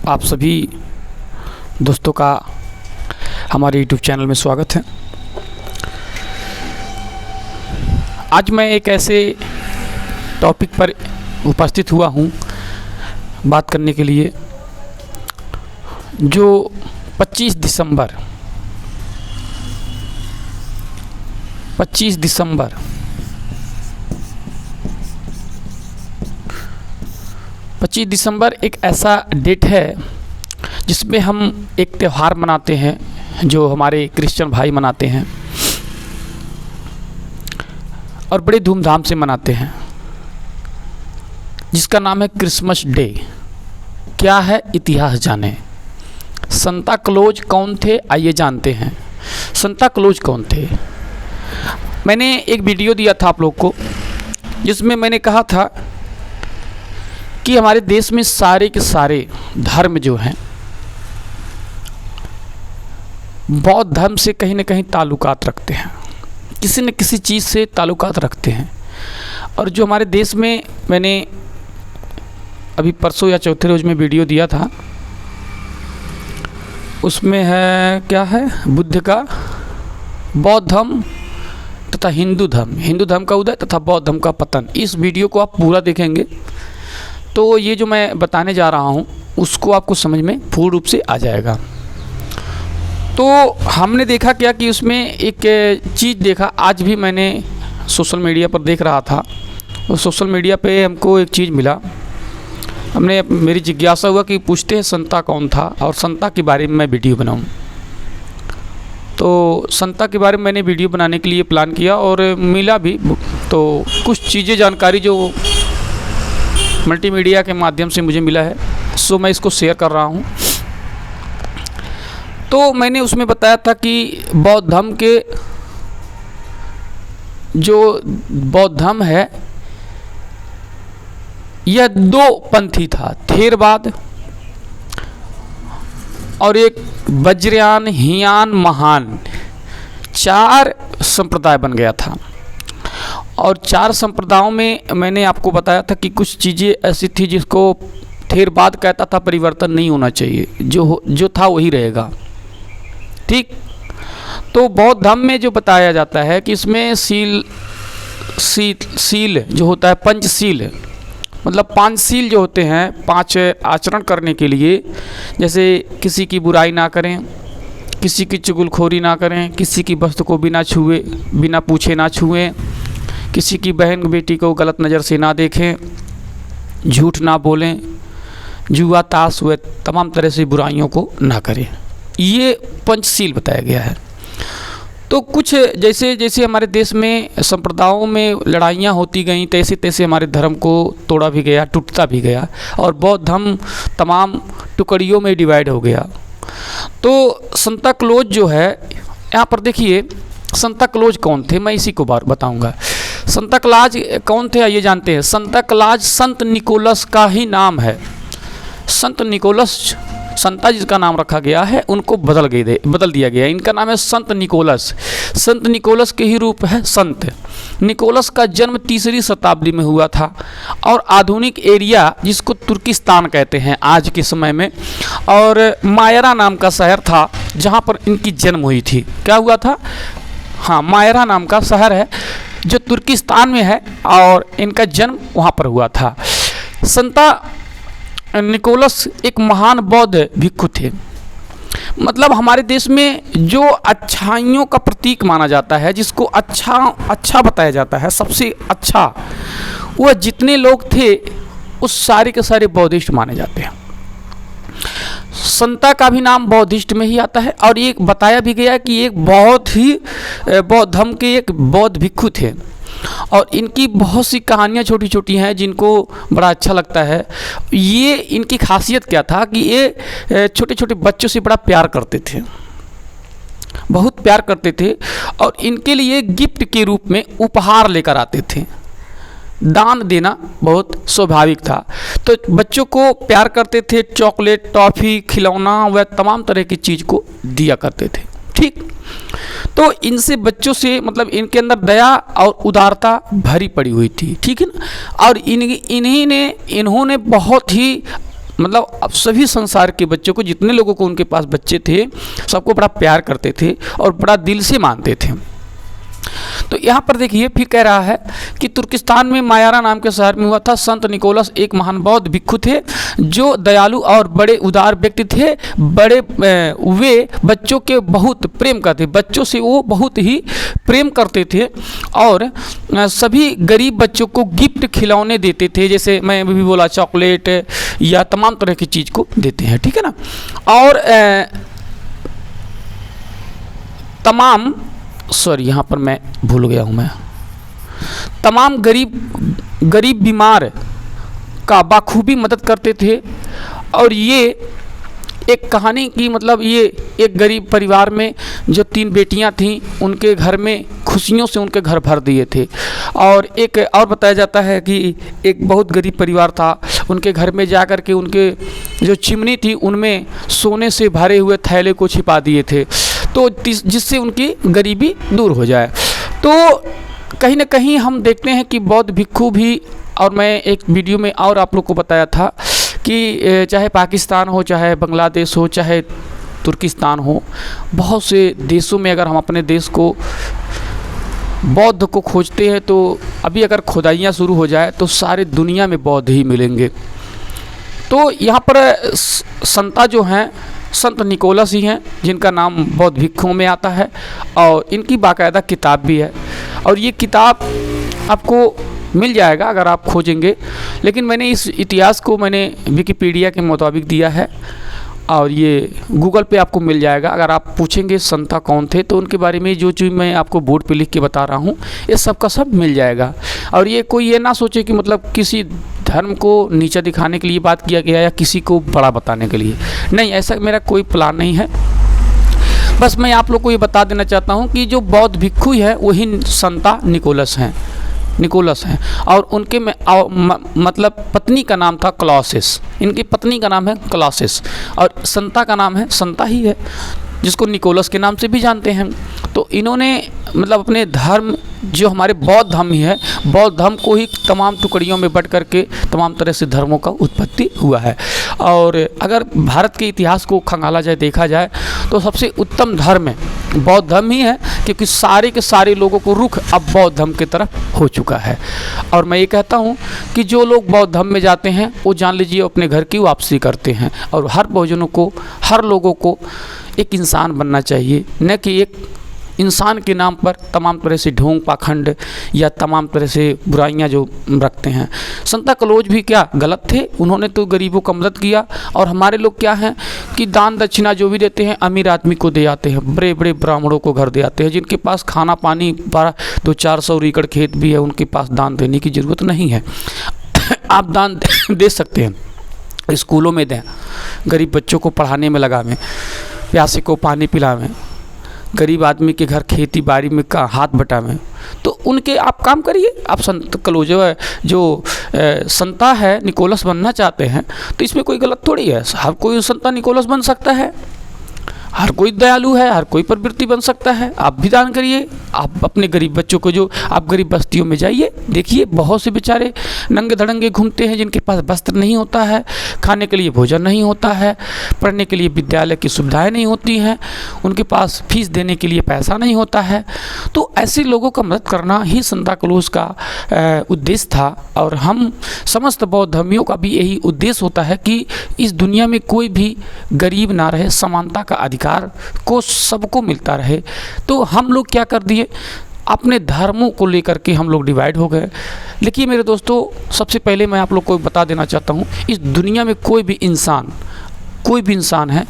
आप सभी दोस्तों का हमारे YouTube चैनल में स्वागत है। आज मैं एक ऐसे टॉपिक पर उपस्थित हुआ हूँ बात करने के लिए जो 25 दिसंबर 25 दिसंबर एक ऐसा डेट है जिसमें हम एक त्यौहार मनाते हैं जो हमारे क्रिश्चियन भाई मनाते हैं और बड़े धूमधाम से मनाते हैं, जिसका नाम है क्रिसमस डे। क्या है, इतिहास जाने। संता क्लॉज कौन थे, आइए जानते हैं। संता क्लॉज कौन थे? मैंने एक वीडियो दिया था आप लोग को जिसमें मैंने कहा था कि हमारे देश में सारे के सारे धर्म जो हैं बौद्ध धर्म से कहीं ना कहीं ताल्लुकात रखते हैं, किसी न किसी चीज़ से ताल्लुकात रखते हैं। और जो हमारे देश में मैंने अभी परसों या चौथे रोज में वीडियो दिया था उसमें है क्या है, बुद्ध का, बौद्ध धर्म तथा हिंदू धर्म का उदय तथा बौद्ध धर्म का पतन। इस वीडियो को आप पूरा देखेंगे तो ये जो मैं बताने जा रहा हूँ उसको आपको समझ में पूर्ण रूप से आ जाएगा। तो हमने देखा क्या कि उसमें एक चीज़ देखा, आज भी मैंने सोशल मीडिया पर देख रहा था और सोशल मीडिया पे हमको एक चीज़ मिला। मेरी जिज्ञासा हुआ कि पूछते हैं संता कौन था और संता के बारे में मैं वीडियो बनाऊं। तो संता के बारे में मैंने वीडियो बनाने के लिए प्लान किया और मिला भी। तो कुछ चीज़ें जानकारी जो मल्टीमीडिया के माध्यम से मुझे मिला है सो मैं इसको शेयर कर रहा हूँ। तो मैंने उसमें बताया था कि बौद्ध धर्म के जो बौद्ध धर्म है यह दो पंथी था, थेरवाद और एक वज्रयान, हीयान, महान, चार संप्रदाय बन गया था। और चार संप्रदायों में मैंने आपको बताया था कि कुछ चीज़ें ऐसी थी जिसको थेरवाद कहता था परिवर्तन नहीं होना चाहिए, जो था वही रहेगा। ठीक। तो बौद्ध धर्म में जो बताया जाता है कि इसमें सील जो होता है, पंचशील मतलब 5 सील जो होते हैं, 5 आचरण करने के लिए, जैसे किसी की बुराई ना करें, किसी की चुगलखोरी ना करें, किसी की वस्तु को बिना पूछे ना छुएं, किसी की बहन बेटी को गलत नज़र से ना देखें, झूठ ना बोलें, जुआ ताश हुए तमाम तरह से बुराइयों को ना करें। ये पंचशील बताया गया है। तो कुछ जैसे जैसे हमारे देश में संप्रदायों में लड़ाइयाँ होती गईं तैसे तैसे हमारे धर्म को तोड़ा भी गया, टूटता भी गया और बौद्ध धर्म तमाम टुकड़ियों में डिवाइड हो गया। तो संता क्लॉज जो है, यहाँ पर देखिए संता क्लॉज कौन थे, मैं इसी को बताऊंगा। संता क्लॉज कौन थे आइए जानते हैं। संता क्लॉज संत निकोलस का ही नाम है। संत निकोलस, संता जिसका नाम रखा गया है उनको बदल दिया गया। इनका नाम है संत निकोलस। संत निकोलस के ही रूप है संत। निकोलस का जन्म 3री शताब्दी में हुआ था और आधुनिक एरिया जिसको तुर्किस्तान कहते हैं आज के समय में, और मायरा नाम का शहर था जहाँ पर इनकी जन्म हुई थी। क्या हुआ था? हाँ, मायरा नाम का शहर है जो तुर्किस्तान में है और इनका जन्म वहाँ पर हुआ था। संता निकोलस एक महान बौद्ध भिक्षु थे। मतलब हमारे देश में जो अच्छाइयों का प्रतीक माना जाता है, जिसको अच्छा बताया जाता है, सबसे अच्छा, वह जितने लोग थे उस सारे के सारे बौद्धिस्ट माने जाते हैं। संता का भी नाम बौद्धिस्ट में ही आता है और ये बताया भी गया कि एक बहुत ही बौद्ध धर्म के एक बौद्ध भिक्षु थे और इनकी बहुत सी कहानियाँ छोटी छोटी हैं जिनको बड़ा अच्छा लगता है। ये इनकी खासियत क्या था कि ये छोटे छोटे बच्चों से बड़ा प्यार करते थे, बहुत प्यार करते थे और इनके लिए गिफ्ट के रूप में उपहार लेकर आते थे। दान देना बहुत स्वाभाविक था। तो बच्चों को प्यार करते थे, चॉकलेट, टॉफ़ी, खिलौना व तमाम तरह की चीज़ को दिया करते थे। ठीक। तो इनसे बच्चों से मतलब इनके अंदर दया और उदारता भरी पड़ी हुई थी। ठीक है ना। और इन्होंने बहुत ही मतलब अब सभी संसार के बच्चों को, जितने लोगों को उनके पास बच्चे थे, सबको बड़ा प्यार करते थे और बड़ा दिल से मानते थे। तो यहाँ पर देखिए फिर कह रहा है कि तुर्किस्तान में मायारा नाम के शहर में हुआ था। संत निकोलस एक महान बौद्ध भिक्षु थे जो दयालु और बड़े उदार व्यक्ति थे। वे बच्चों के बहुत प्रेम करते, बच्चों से वो बहुत ही प्रेम करते थे और सभी गरीब बच्चों को गिफ्ट खिलौने देते थे, जैसे मैं भी बोला चॉकलेट या तमाम तरह की चीज़ को देते हैं, ठीक है ना। और यहाँ पर मैं भूल गया हूँ, मैं तमाम गरीब बीमार का बाखूबी मदद करते थे। और ये एक कहानी की, मतलब ये एक गरीब परिवार में जो 3 बेटियां थीं, उनके घर में खुशियों से उनके घर भर दिए थे। और एक और बताया जाता है कि एक बहुत गरीब परिवार था, उनके घर में जा कर के उनके जो चिमनी थी उनमें सोने से भरे हुए थैले को छिपा दिए थे, तो जिससे उनकी गरीबी दूर हो जाए। तो कहीं ना कहीं हम देखते हैं कि बौद्ध भिक्षु भी, और मैं एक वीडियो में और आप लोग को बताया था कि चाहे पाकिस्तान हो, चाहे बांग्लादेश हो, चाहे तुर्किस्तान हो, बहुत से देशों में अगर हम अपने देश को बौद्ध को खोजते हैं तो अभी अगर खुदाइयाँ शुरू हो जाए तो सारे दुनिया में बौद्ध ही मिलेंगे। तो यहाँ पर संता जो हैं संत निकोलस ही हैं, जिनका नाम बौद्ध भिक्षुओं में आता है और इनकी बाकायदा किताब भी है। और ये किताब आपको मिल जाएगा अगर आप खोजेंगे, लेकिन मैंने इस इतिहास को मैंने विकिपीडिया के मुताबिक दिया है और ये गूगल पे आपको मिल जाएगा। अगर आप पूछेंगे संता कौन थे तो उनके बारे में जो चीज़ मैं आपको बोर्ड पे लिख के बता रहा हूँ ये सब का सब मिल जाएगा। और ये कोई ये ना सोचे कि मतलब किसी धर्म को नीचा दिखाने के लिए बात किया गया या किसी को बड़ा बताने के लिए, नहीं, ऐसा मेरा कोई प्लान नहीं है। बस मैं आप लोग को ये बता देना चाहता हूँ कि जो बौद्ध भिक्षु है वही संता निकोलस हैं और उनके में मतलब पत्नी का नाम था क्लॉसिस। इनकी पत्नी का नाम है क्लॉसिस और संता का नाम है संता ही है, जिसको निकोलस के नाम से भी जानते हैं। तो इन्होंने मतलब अपने धर्म जो हमारे बौद्ध धर्म ही है, बौद्ध धर्म को ही तमाम टुकड़ियों में बंट करके तमाम तरह से धर्मों का उत्पत्ति हुआ है। और अगर भारत के इतिहास को खंगाला जाए, देखा जाए तो सबसे उत्तम धर्म बौद्ध धर्म ही है, क्योंकि सारे के सारे लोगों को रुख अब बौद्ध धर्म की तरफ हो चुका है। और मैं ये कहता हूँ कि जो लोग बौद्ध धर्म में जाते हैं वो जान लीजिए अपने घर की वापसी करते हैं। और हर बहुजनों को, हर लोगों को एक इंसान बनना चाहिए, न कि एक इंसान के नाम पर तमाम तरह से ढोंग पाखंड या तमाम तरह से बुराइयां जो रखते हैं। संता क्लोज भी क्या गलत थे, उन्होंने तो गरीबों का मदद किया। और हमारे लोग क्या हैं कि दान दक्षिणा जो भी देते हैं अमीर आदमी को दे आते हैं, बड़े बड़े ब्राह्मणों को घर दे आते हैं, जिनके पास खाना पानी 200-400 एकड़ खेत भी है, उनके पास दान देने की ज़रूरत नहीं है। आप दान दे सकते हैं, स्कूलों में दें, गरीब बच्चों को पढ़ाने में लगावें, प्यासे को पानी पिलावें, गरीब आदमी के घर खेती बाड़ी में का हाथ बटावें, तो उनके आप काम करिए। आप संत क्लोज जो संता है निकोलस बनना चाहते हैं तो इसमें कोई गलत थोड़ी है। हर कोई संता निकोलस बन सकता है, हर कोई दयालु है, हर कोई प्रवृत्ति बन सकता है। आप भी दान करिए, आप अपने गरीब बच्चों को, जो आप गरीब बस्तियों में जाइए, देखिए बहुत से बेचारे नंगे धड़ंगे घूमते हैं, जिनके पास वस्त्र नहीं होता है, खाने के लिए भोजन नहीं होता है, पढ़ने के लिए विद्यालय की सुविधाएं नहीं होती हैं, उनके पास फीस देने के लिए पैसा नहीं होता है। तो ऐसे लोगों का मदद करना ही संता क्लोज का उद्देश्य था। और हम समस्त बौद्ध धर्मियों का भी यही उद्देश्य होता है कि इस दुनिया में कोई भी गरीब ना रहे, समानता का अधिकार को सबको मिलता रहे। तो हम लोग क्या कर दिए, अपने धर्मों को लेकर के हम लोग डिवाइड हो गए। लेकिन मेरे दोस्तों, सबसे पहले मैं आप लोग को बता देना चाहता हूँ, इस दुनिया में कोई भी इंसान है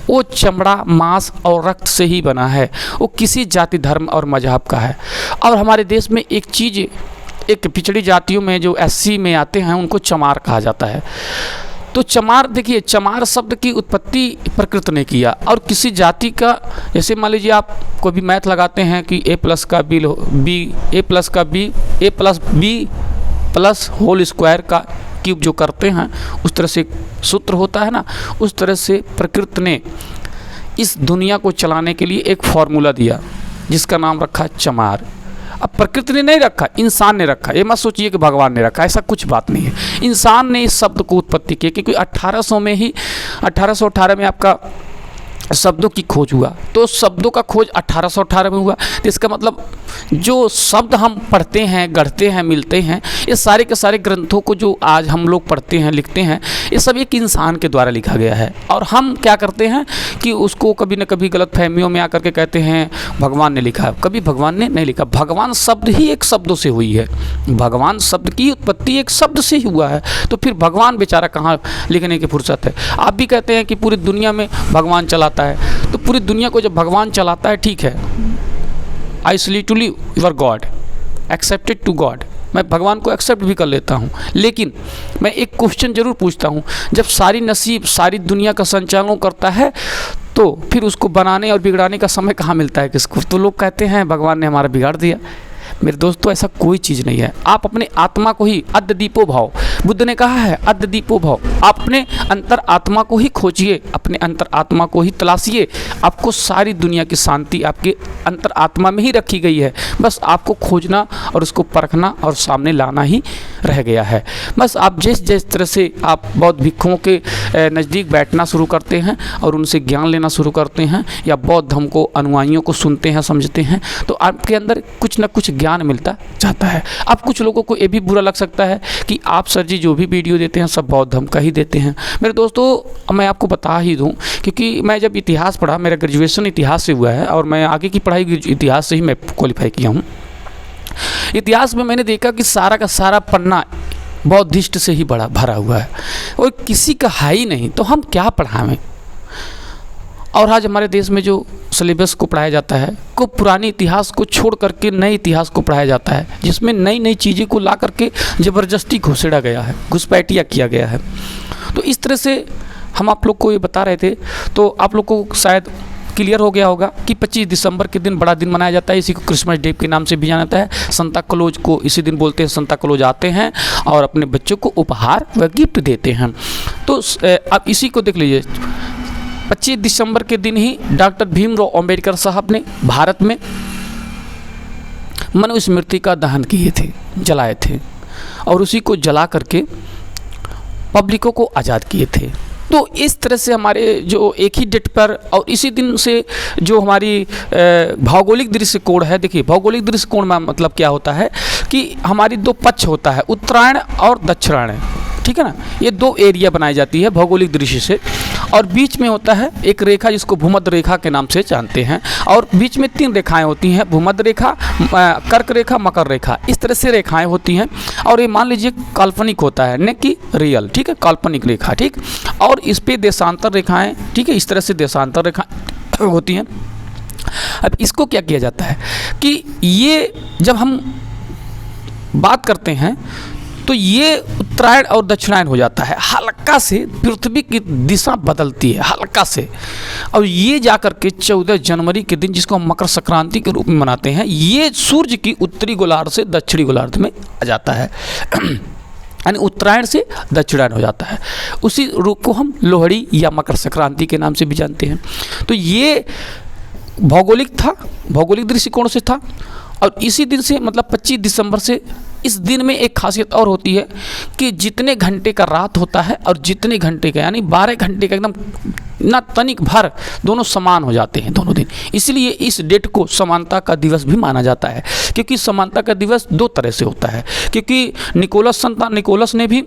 वो चमड़ा, मांस और रक्त से ही बना है, वो किसी जाति, धर्म और मजहब का है। और हमारे देश में एक चीज़, एक पिछड़ी जातियों में जो SC में आते हैं उनको चमार कहा जाता है। तो चमार, देखिए चमार शब्द की उत्पत्ति प्रकृति ने किया। और किसी जाति का, जैसे मान लीजिए आप कोई भी मैथ लगाते हैं कि A+ का B प्लस होल स्क्वायर का क्यूब जो करते हैं, उस तरह से सूत्र होता है ना, उस तरह से प्रकृति ने इस दुनिया को चलाने के लिए एक फॉर्मूला दिया जिसका नाम रखा चमार। अब प्रकृति ने नहीं रखा, इंसान ने रखा। ये मत सोचिए कि भगवान ने रखा, ऐसा कुछ बात नहीं है। इंसान ने इस शब्द को उत्पत्ति की, क्योंकि 1800 में ही 1818 में आपका शब्दों की खोज हुआ। तो शब्दों का खोज 1818 में हुआ। तो इसका मतलब जो शब्द हम पढ़ते हैं, गढ़ते हैं, मिलते हैं, ये सारे के सारे ग्रंथों को जो आज हम लोग पढ़ते हैं, लिखते हैं, ये सब एक इंसान के द्वारा लिखा गया है। और हम क्या करते हैं कि उसको कभी न कभी गलत फहमियों में आकर के कहते हैं भगवान ने लिखा है। कभी भगवान ने नहीं लिखा। भगवान शब्द ही एक शब्दों से हुई है। भगवान शब्द की उत्पत्ति एक शब्द से ही हुआ है। तो फिर भगवान बेचारा कहाँ लिखने की फुर्सत है। आप भी कहते हैं कि पूरी दुनिया में भगवान चलाता है, तो पूरी दुनिया को जब भगवान चलाता है, ठीक है, I absolutely your God, accepted to God, मैं भगवान को एक्सेप्ट भी कर लेता हूँ। लेकिन मैं एक क्वेश्चन जरूर पूछता हूँ, जब सारी नसीब सारी दुनिया का संचालन करता है, तो फिर उसको बनाने और बिगड़ाने का समय कहाँ मिलता है किसको? तो लोग कहते हैं भगवान ने हमारा बिगाड़ दिया। मेरे दोस्तों, ऐसा कोई चीज़ नहीं है। आप अपने आत्मा को ही अद्य दीपो भाव, बुद्ध ने कहा है अद्य दीपो भाव, अपने अंतर आत्मा को ही खोजिए, अपने अंतर आत्मा को ही तलाशिए। आपको सारी दुनिया की शांति आपके अंतर आत्मा में ही रखी गई है। बस आपको खोजना और उसको परखना और सामने लाना ही रह गया है। बस आप जिस तरह से आप बौद्ध भिक्षुओं के नज़दीक बैठना शुरू करते हैं और उनसे ज्ञान लेना शुरू करते हैं, या बौद्ध धर्म को अनुयायियों को सुनते हैं, समझते हैं, तो आपके अंदर कुछ न कुछ ज्ञान मिलता जाता है। अब कुछ लोगों को ये भी बुरा लग सकता है कि आप सर जी जो भी वीडियो देते हैं सब बौद्ध धर्म का ही देते हैं। मेरे दोस्तों, मैं आपको बता ही दूं, क्योंकि मैं जब इतिहास पढ़ा, मेरा ग्रेजुएशन इतिहास से हुआ है और मैं आगे की पढ़ाई इतिहास से ही मैं क्वालिफाई किया हूँ। इतिहास में मैंने देखा कि सारा का सारा पन्ना बौद्धिस्ट से ही भरा हुआ है और किसी का है ही नहीं, तो हम क्या पढ़ाएं। और आज हमारे देश में जो सिलेबस को पढ़ाया जाता है, को पुराने इतिहास को छोड़ करके नए इतिहास को पढ़ाया जाता है, जिसमें नई नई चीज़ें को ला करके ज़बरदस्ती घुसेड़ा गया है, घुसपैठिया किया गया है। तो इस तरह से हम आप लोग को ये बता रहे थे, तो आप लोग को शायद क्लियर हो गया होगा कि 25 दिसंबर के दिन बड़ा दिन मनाया जाता है। इसी को क्रिसमस डे के नाम से भी जाना जाता है। संता क्लॉज को इसी दिन बोलते हैं। संता क्लॉज आते हैं और अपने बच्चों को उपहार व गिफ्ट देते हैं। तो आप इसी को देख लीजिए, 25 दिसंबर के दिन ही डॉक्टर भीमराव अंबेडकर साहब ने भारत में मनुस्मृति का दहन किए थे, जलाए थे, और उसी को जला करके पब्लिकों को आज़ाद किए थे। तो इस तरह से हमारे जो एक ही डेट पर और इसी दिन से जो हमारी भौगोलिक दृष्टिकोण है, देखिए भौगोलिक दृष्टिकोण में मतलब क्या होता है कि हमारी दो पक्ष होता है, उत्तरायण और दक्षिणायण, ठीक है ना। ये दो एरिया बनाई जाती है भौगोलिक दृष्टि से, और बीच में होता है एक रेखा जिसको भूमध्य रेखा के नाम से जानते हैं, और बीच में 3 रेखाएं होती हैं, भूमध्य रेखा, कर्क रेखा, मकर रेखा, इस तरह से रेखाएं होती हैं। और ये मान लीजिए काल्पनिक होता है, न कि रियल, ठीक है, काल्पनिक रेखा, ठीक। और इस पे देशांतर रेखाएं, ठीक है, इस तरह से देशांतर रेखाएं होती हैं। अब इसको क्या किया जाता है कि ये जब हम बात करते हैं तो ये उत्तरायण और दक्षिणायन हो जाता है। हल्का से पृथ्वी की दिशा बदलती है, हल्का से, और ये जाकर के 14 जनवरी के दिन, जिसको हम मकर संक्रांति के रूप में मनाते हैं, ये सूर्य की उत्तरी गोलार्ध से दक्षिणी गोलार्ध में आ जाता है, यानी उत्तरायण से दक्षिणायन हो जाता है। उसी रूप को हम लोहड़ी या मकर संक्रांति के नाम से भी जानते हैं। तो ये भौगोलिक था, भौगोलिक दृष्टिकोण से था। और इसी दिन से मतलब 25 दिसंबर से इस दिन में एक खासियत और होती है कि जितने घंटे का रात होता है और जितने घंटे का, यानी 12 घंटे का एकदम ना तनिक भर दोनों समान हो जाते हैं दोनों दिन। इसलिए इस डेट को समानता का दिवस भी माना जाता है, क्योंकि समानता का दिवस 2 तरह से होता है। क्योंकि निकोलस ने भी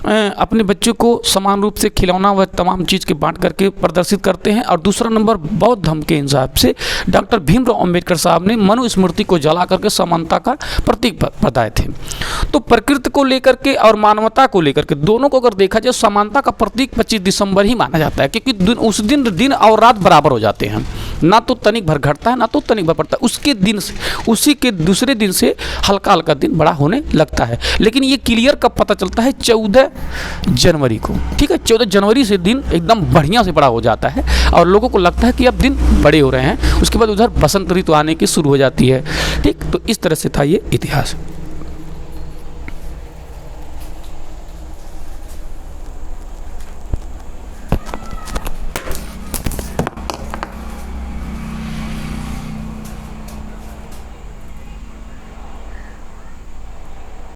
अपने बच्चों को समान रूप से खिलौना व तमाम चीज़ के बांट करके प्रदर्शित करते हैं। और दूसरा नंबर बौद्ध धर्म के हिसाब से डॉक्टर भीमराव अंबेडकर साहब ने मनुस्मृति को जला करके समानता का प्रतीक बताए थे। तो प्रकृति को लेकर के और मानवता को लेकर के दोनों को अगर देखा जाए, समानता का प्रतीक 25 दिसंबर ही माना जाता है, क्योंकि उस दिन और रात बराबर हो जाते हैं, ना तो तनिक भर घटता है ना तो तनिक भर पड़ता है। उसके दिन से, उसी के दूसरे दिन से हल्का हल्का दिन बड़ा होने लगता है। लेकिन ये क्लियर कब पता चलता है? 14 जनवरी को, ठीक है। 14 जनवरी से दिन एकदम बढ़िया से बड़ा हो जाता है और लोगों को लगता है कि अब दिन बड़े हो रहे हैं। उसके बाद उधर बसंत ऋतु आने की शुरू हो जाती है, ठीक। तो इस तरह से था ये इतिहास।